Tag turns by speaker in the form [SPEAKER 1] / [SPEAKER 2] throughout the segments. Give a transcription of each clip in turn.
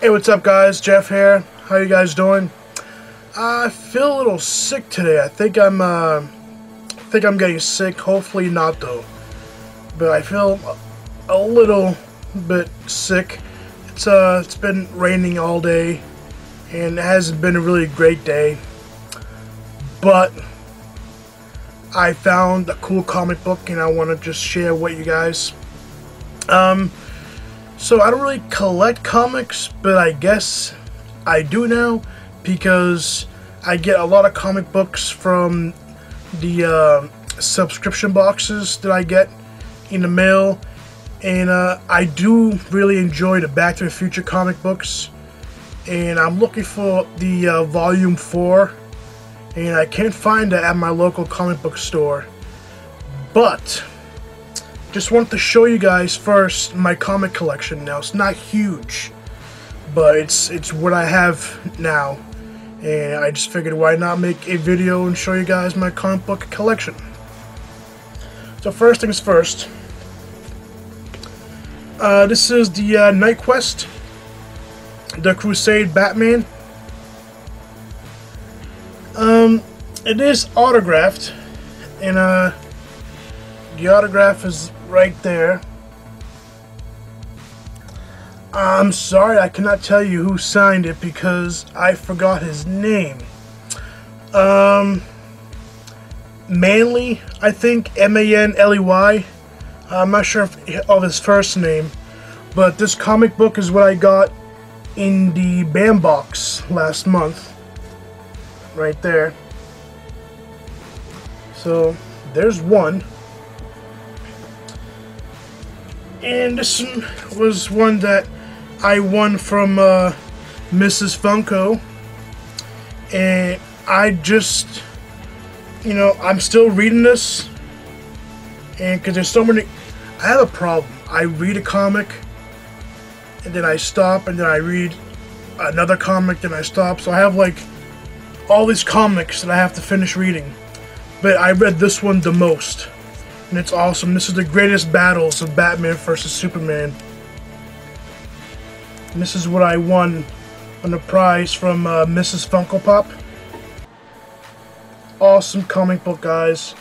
[SPEAKER 1] Hey, what's up guys? Jeff here. How you guys doing? I feel a little sick today. I think I'm getting sick. Hopefully not though. But I feel a little bit sick. It's been raining all day and it hasn't been a really great day. But I found a cool comic book and I want to just share with you guys. So I don't really collect comics, but I guess I do now because I get a lot of comic books from the subscription boxes that I get in the mail, and I do really enjoy the Back to the Future comic books, and I'm looking for the volume 4, and I can't find it at my local comic book store. But just wanted to show you guys first my comic collection. Now it's not huge, but it's what I have now, and I just figured why not make a video and show you guys my comic book collection. So first things first, this is the Night Quest, the Crusade Batman. It is autographed, and the autograph is right there. I'm sorry, I cannot tell you who signed it because I forgot his name. Manley, I think, M-A-N-L-E-Y. I'm not sure of his first name, but this comic book is what I got in the BAM box last month. Right there. So, there's one. And this was one that I won from Mrs. Funko, and I just, I'm still reading this, and because there's so many, I have a problem. I read a comic, and then I stop, and then I read another comic, then I stop, so I have like all these comics that I have to finish reading, but I read this one the most. And it's awesome. This is the greatest battles of Batman versus Superman. And this is what I won on the prize from Mrs. Funko Pop. Awesome comic book, guys.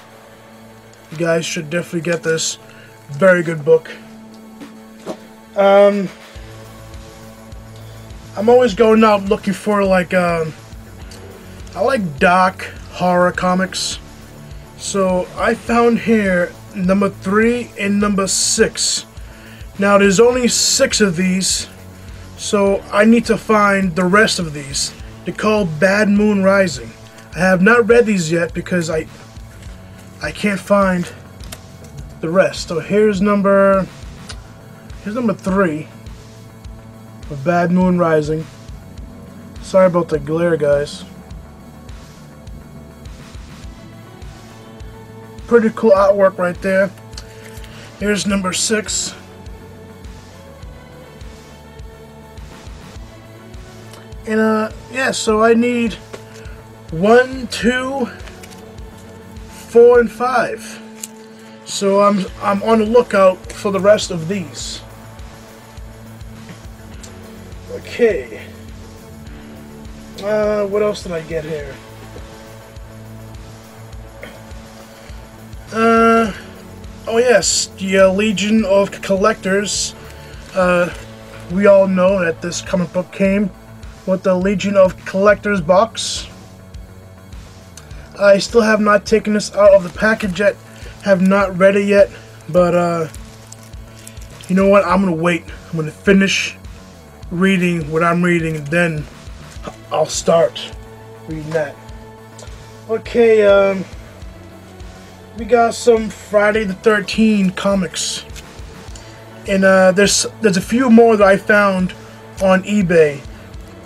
[SPEAKER 1] You guys should definitely get this. Very good book. I'm always going out looking for like I like dark horror comics. So I found here number 3 and number 6. Now there's only 6 of these, so I need to find the rest of these. They're called Bad Moon Rising. I have not read these yet because I can't find the rest. So here's number 3 of Bad Moon Rising. Sorry about the glare, guys. Pretty cool artwork right there. Here's number 6. And yeah, so I need 1, 2, 4, and 5. So I'm on the lookout for the rest of these. Okay. What else did I get here? Oh yes, the Legion of Collectors. We all know that this comic book came with the Legion of Collectors box. I still have not taken this out of the package yet, have not read it yet, but you know what, I'm gonna wait. I'm gonna finish reading what I'm reading, and then I'll start reading that. Okay, we got some Friday the 13th comics, and there's a few more that I found on eBay.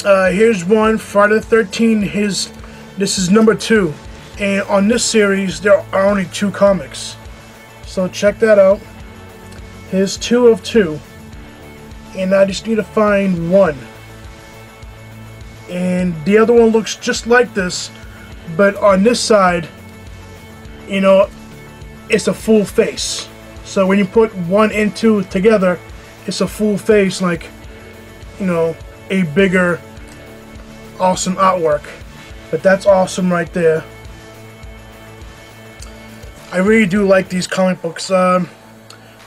[SPEAKER 1] Here's one, Friday the 13th. This is number 2, and on this series there are only 2 comics, so check that out. Here's 2 of 2, and I just need to find one, and the other one looks just like this, but on this side, it's a full face. So when you put 1 and 2 together, it's a full face, like, a bigger awesome artwork. But that's awesome right there. I really do like these comic books.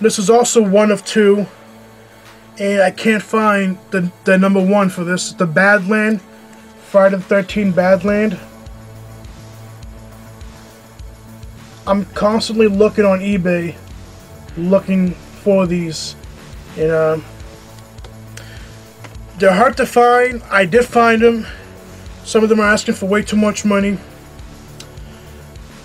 [SPEAKER 1] This is also one of two, and I can't find the number one for this. The Badland, Friday the 13th Badland. I'm constantly looking on eBay, looking for these, and they're hard to find. I did find them. Some of them are asking for way too much money.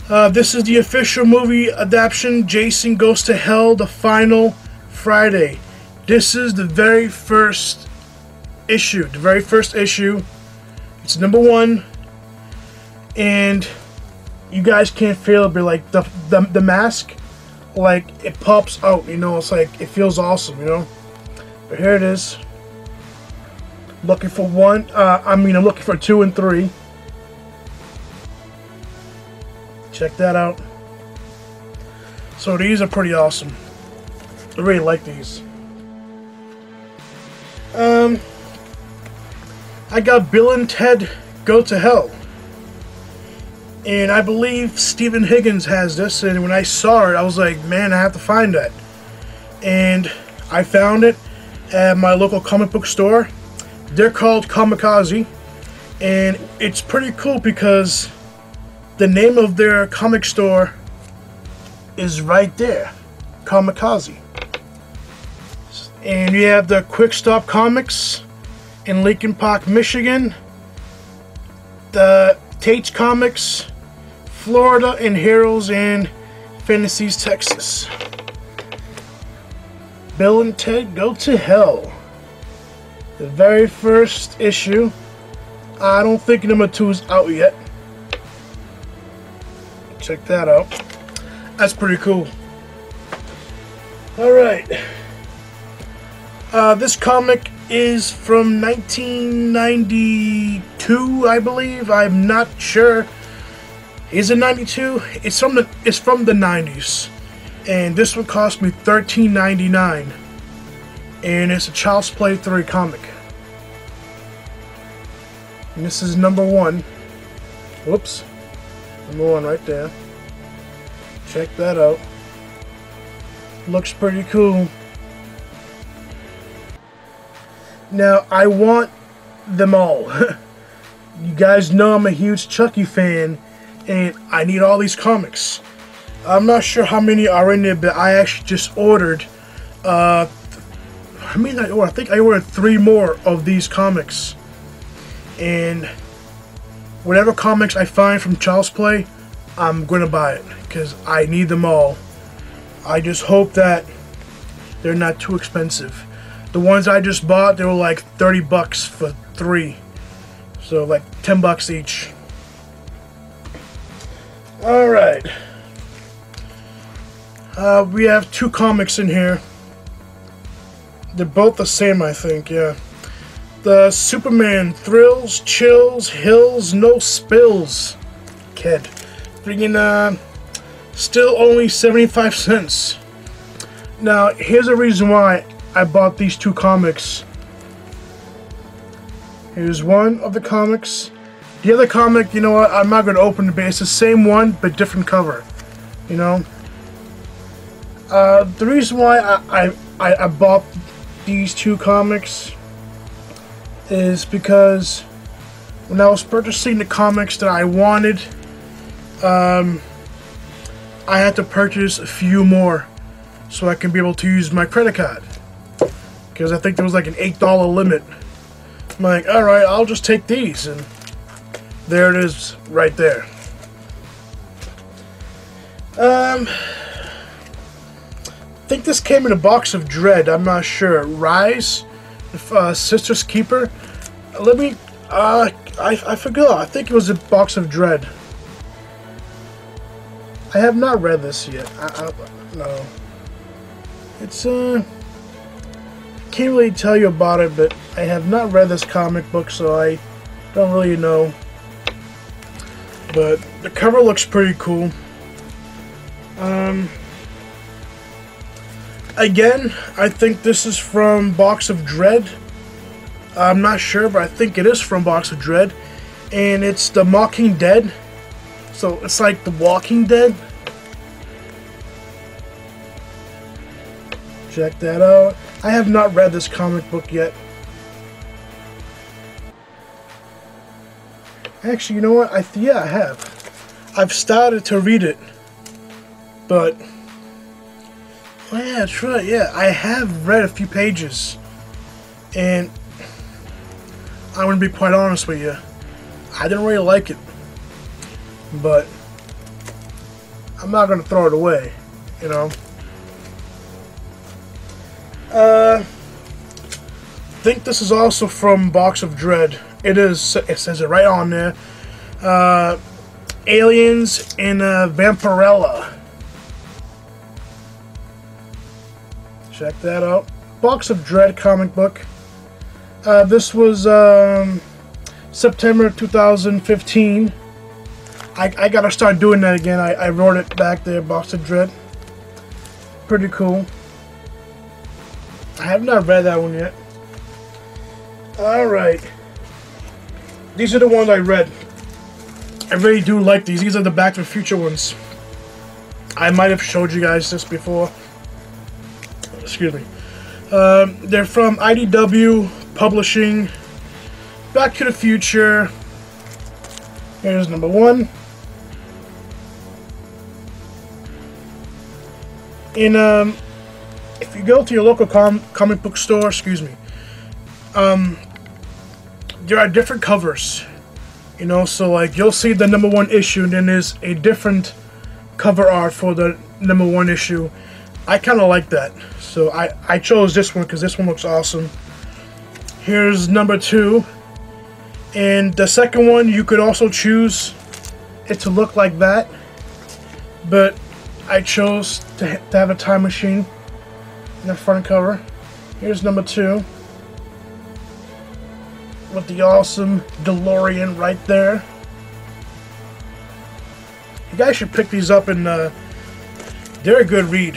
[SPEAKER 1] This is the official movie adaptation, Jason Goes to Hell, the final Friday. This is the very first issue. The very first issue. It's number one. And you guys can't feel it, but like the mask, like it pops out, you know, it's like, it feels awesome, you know. But here it is. Looking for one, I'm looking for 2 and 3. Check that out. So these are pretty awesome. I really like these. I got Bill and Ted Go to Hell. And I believe Stephen Higgins has this, and when I saw it, I was like, man, I have to find that. And I found it at my local comic book store. They're called Kamikaze, and it's pretty cool because the name of their comic store is right there, Kamikaze. And you have the Quick Stop Comics in Lincoln Park, Michigan, the Tate's Comics, Florida, and Heroes in Fantasies, Texas. Bill and Ted Go to Hell. The very first issue. I don't think number 2 is out yet. Check that out. That's pretty cool. Alright. This comic is from 1992, I believe. I'm not sure. Is it 92? It's from the 90s. And this one cost me $13.99. And it's a Child's Play 3 comic. And this is number 1. Whoops. Number 1 right there. Check that out. Looks pretty cool. Now, I want them all. You guys know I'm a huge Chucky fan, and I need all these comics. I'm not sure how many are in there, but I actually just ordered, I think I ordered 3 more of these comics. And whatever comics I find from Child's Play, I'm gonna buy it because I need them all. I just hope that they're not too expensive. The ones I just bought, they were like 30 bucks for 3, so like 10 bucks each. All right, we have 2 comics in here. They're both the same, I think. Yeah. The Superman Thrills, Chills, Hills, No Spills kid. Bringing still only 75 cents. Now, here's a reason why I bought these 2 comics. Here's one of the comics. The other comic, you know what, I'm not going to open it, but it's the same one, but different cover. You know? The reason why I bought these 2 comics is because when I was purchasing the comics that I wanted, I had to purchase a few more so I can be able to use my credit card, because I think there was like an $8 limit. I'm like, alright, I'll just take these, and there it is right there. I think this came in a box of Dread, I'm not sure. Rise, Sister's Keeper. Let me, I forgot, I think it was a box of Dread. I have not read this yet. No. It's, can't really tell you about it, but I have not read this comic book, so I don't really know. But the cover looks pretty cool. Again, I think this is from Box of Dread. I'm not sure, but I think it is from Box of Dread. And it's The Mocking Dead. So it's like The Walking Dead. Check that out. I have not read this comic book yet. Actually, you know what? Yeah, I have. I've started to read it. But... oh yeah, that's right. Yeah, I have read a few pages. And... I'm going to be quite honest with you. I didn't really like it. But... I'm not going to throw it away. You know? I think this is also from Box of Dread. It is. It says it right on there. Aliens in Vampirella. Check that out. Box of Dread comic book. This was September 2015. I gotta start doing that again. I wrote it back there. Box of Dread. Pretty cool. I have not read that one yet. Alright. These are the ones I read. I really do like these. These are the Back to the Future ones. I might have showed you guys this before. Excuse me. They're from IDW Publishing. Back to the Future. Here's number 1. In if you go to your local comic book store, excuse me, there are different covers, you know, so like you'll see the number 1 issue and then there's a different cover art for the number 1 issue. I kind of like that, so I chose this one because this one looks awesome. Here's number 2, and the second one you could also choose it to look like that, but I chose to have a time machine in the front cover. Here's number 2. With the awesome DeLorean right there. You guys should pick these up, and they're a good read.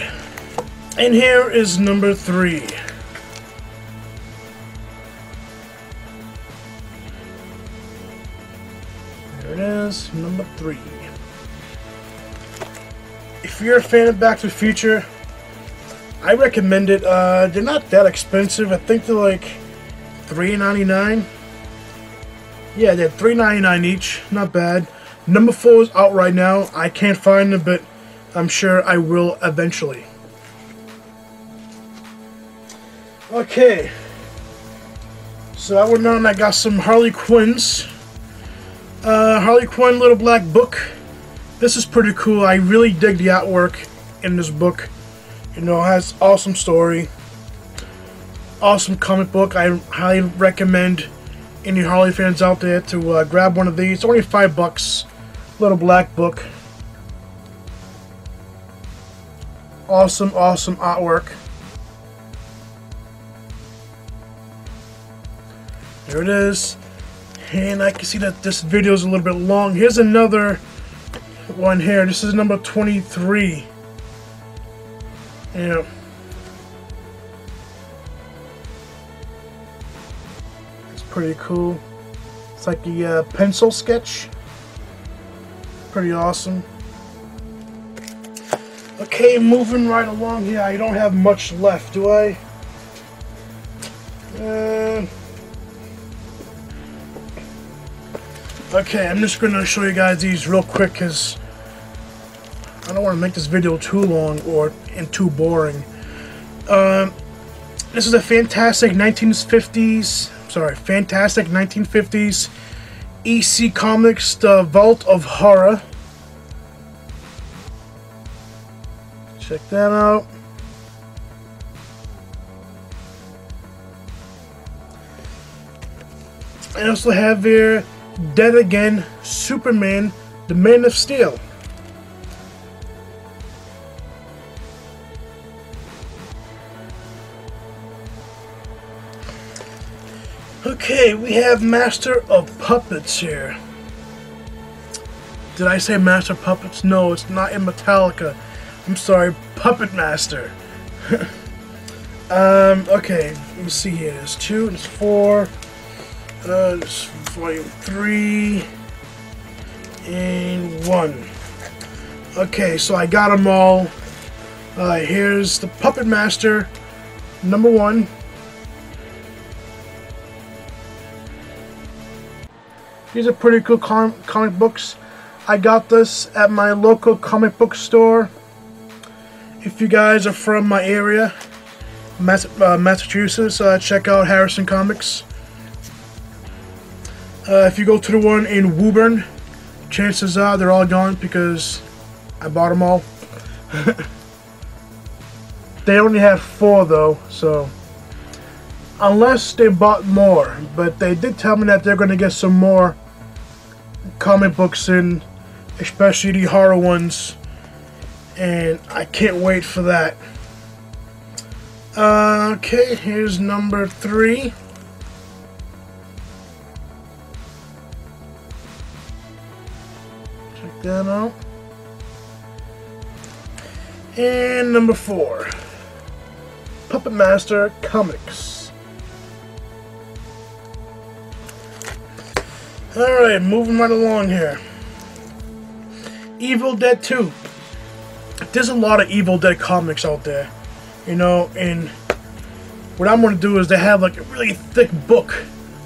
[SPEAKER 1] And here is number 3. There it is, number 3. If you're a fan of Back to the Future, I recommend it. They're not that expensive. I think they're like $3.99. Yeah, they're $3.99 each. Not bad. Number 4 is out right now. I can't find them, but I'm sure I will eventually. Okay. So I went on and I got some Harley Quinns. Harley Quinn Little Black Book. This is pretty cool. I really dig the artwork in this book. You know, it has awesome story. Awesome comic book. I highly recommend any Harley fans out there to grab one of these. It's only $5. Little Black Book. Awesome, awesome artwork. There it is. And I can see that this video is a little bit long. Here's another one here. This is number 23. Yeah. Pretty cool. It's like a pencil sketch. Pretty awesome. Okay, moving right along here. I don't have much left, do I? Okay, I'm just gonna show you guys these real quick because I don't want to make this video too long and too boring. This is a fantastic 1950s EC Comics, The Vault of Horror. Check that out. I also have here Dead Again, Superman, the Man of Steel. Okay, we have Master of Puppets here. Did I say Master of Puppets? No, it's not in Metallica. I'm sorry, Puppet Master. Okay, let me see here. There's 2, there's 4, This volume 3 and 1. Okay, so I got them all. Here's the Puppet Master number 1. These are pretty cool comic books. I got this at my local comic book store. If you guys are from my area, Massachusetts, check out Harrison Comics. If you go to the one in Woburn, chances are they're all gone because I bought them all. They only have 4 though, so unless they bought more, but they did tell me that they're going to get some more comic books in, especially the horror ones, and I can't wait for that. Okay, here's number 3. Check that out. And number 4, Puppet Master Comics. Alright, moving right along here. Evil Dead 2. There's a lot of Evil Dead comics out there, you know, and what I'm going to do is they have like a really thick book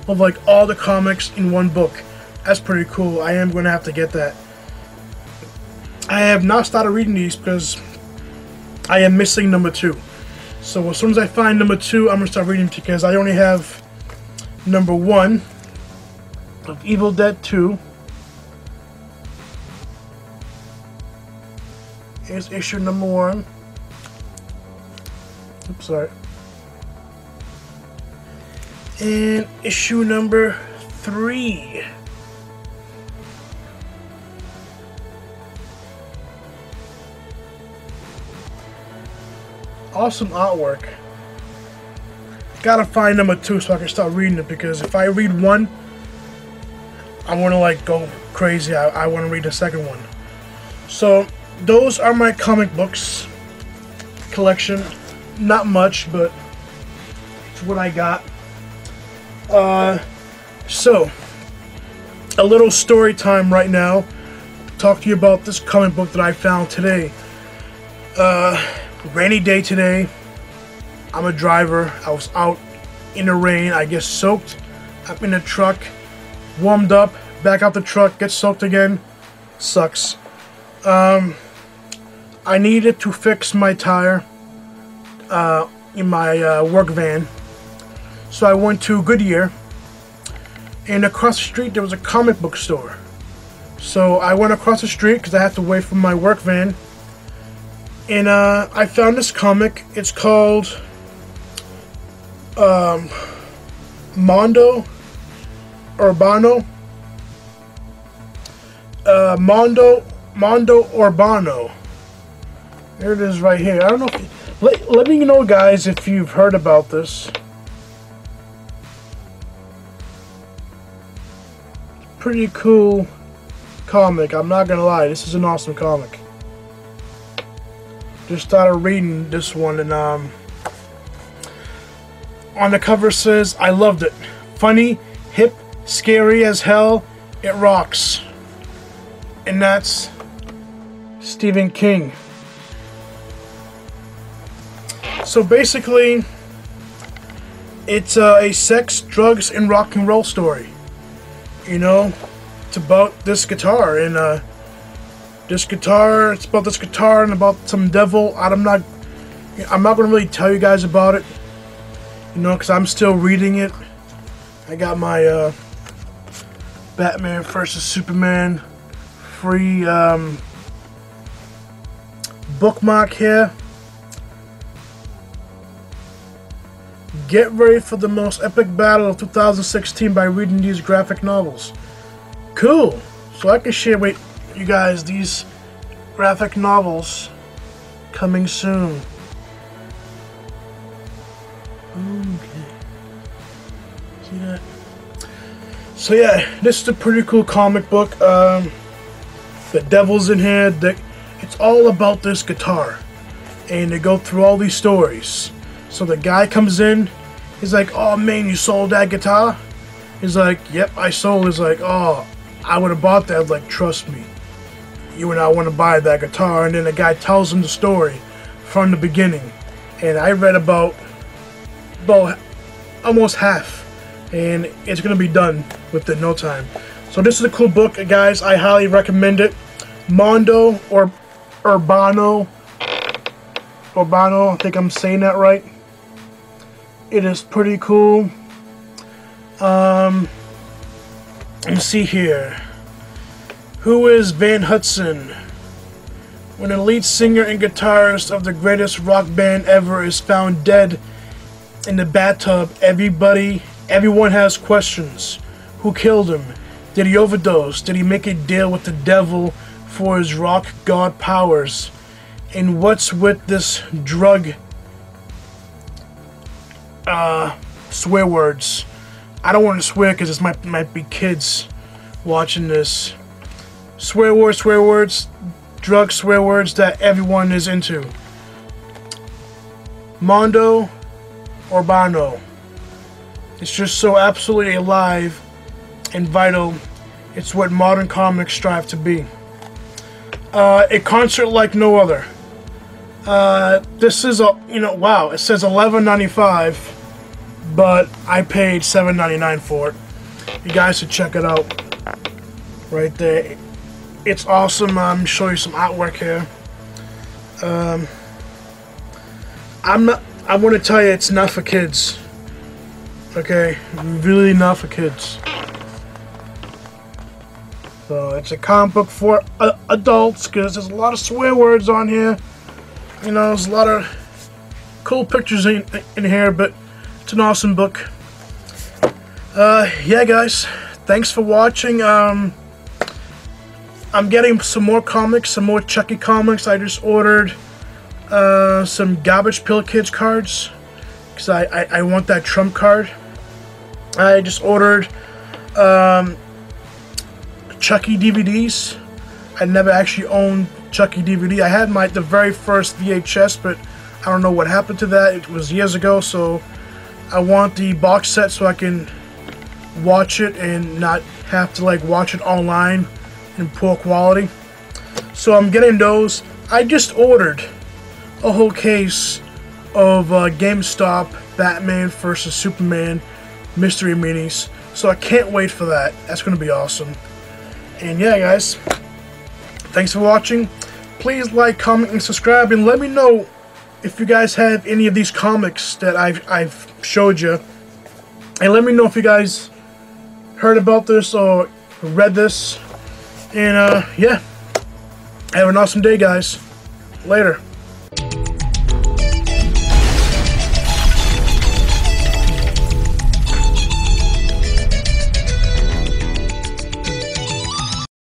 [SPEAKER 1] of like all the comics in one book. That's pretty cool. I am going to have to get that. I have not started reading these because I am missing number 2. So as soon as I find number 2, I'm going to start reading it because I only have number 1 of Evil Dead 2. Here's issue number 1. Oops, sorry. And issue number 3. Awesome artwork. Gotta find number 2 so I can start reading it, because if I read 1, I'm gonna like go crazy. I want to read the second one. So those are my comic books collection. Not much, but it's what I got. So a little story time right now. Talk to you about this comic book that I found today. Rainy day today. I'm a driver. I was out in the rain. I get soaked. I'm in the truck. Warmed up. Back out the truck. Get soaked again. Sucks. I needed to fix my tire in my work van. So I went to Goodyear. And across the street there was a comic book store. So I went across the street because I had to wait for my work van. And I found this comic. It's called Mondo Urbano. Mondo Urbano. There it is right here. I don't know if let me know, guys, if you've heard about this. Pretty cool comic. I'm not gonna lie. This is an awesome comic. Just started reading this one, and on the cover it says, "I loved it. Funny, hip, scary as hell. It rocks." And that's Stephen King. So basically, it's a sex, drugs, and rock and roll story. You know, it's about this guitar, and it's about this guitar and about some devil. I'm not gonna really tell you guys about it, you know, because I'm still reading it. I got my Batman vs Superman free bookmark here. Get ready for the most epic battle of 2016 by reading these graphic novels. Cool. So I can share with you guys these graphic novels coming soon. Okay. See that? So yeah, this is a pretty cool comic book. The devil's in here. It's all about this guitar, and they go through all these stories. So the guy comes in, he's like, "Oh man, you sold that guitar? He's like, yep, I sold. He's like, oh, I would have bought that. I was like, trust me, you and I want to buy that guitar. And then the guy tells him the story from the beginning. And I read about almost half. And it's going to be done within no time. So this is a cool book, guys. I highly recommend it. Mondo or Urbano. I think I'm saying that right. It is pretty cool. Let's see here. Who is Van Hudson? When a lead singer and guitarist of the greatest rock band ever is found dead in the bathtub, everyone has questions. Who killed him? Did he overdose? Did he make a deal with the devil for his rock god powers? And what's with this drug swear words? I don't want to swear because this might be kids watching this. Swear words, drug swear words that everyone is into. Mondo Urbano. It's just so absolutely alive and vital. It's what modern comics strive to be. A concert like no other. This is wow, it says $11.95, but I paid $7.99 for it. You guys should check it out. Right there. It's awesome. I'm show you some artwork here. I want to tell you, it's not for kids. Okay, really not for kids. So it's a comic book for adults because there's a lot of swear words on here. You know, there's a lot of cool pictures in here, but it's an awesome book. Yeah, guys, thanks for watching. I'm getting some more comics, some more Chucky comics. I just ordered some Garbage Pail Kids cards because I want that Trump card. I just ordered Chucky DVDs. I never actually owned Chucky DVD. I had the very first VHS, but I don't know what happened to that. It was years ago, so I want the box set so I can watch it and not have to like watch it online in poor quality. So I'm getting those. I just ordered a whole case of GameStop Batman vs Superman mystery minis, so I can't wait for that. That's gonna be awesome. And yeah, guys, thanks for watching. Please like, comment, and subscribe, and let me know if you guys have any of these comics that I've showed you, and let me know if you guys heard about this or read this. And yeah, have an awesome day, guys. Later.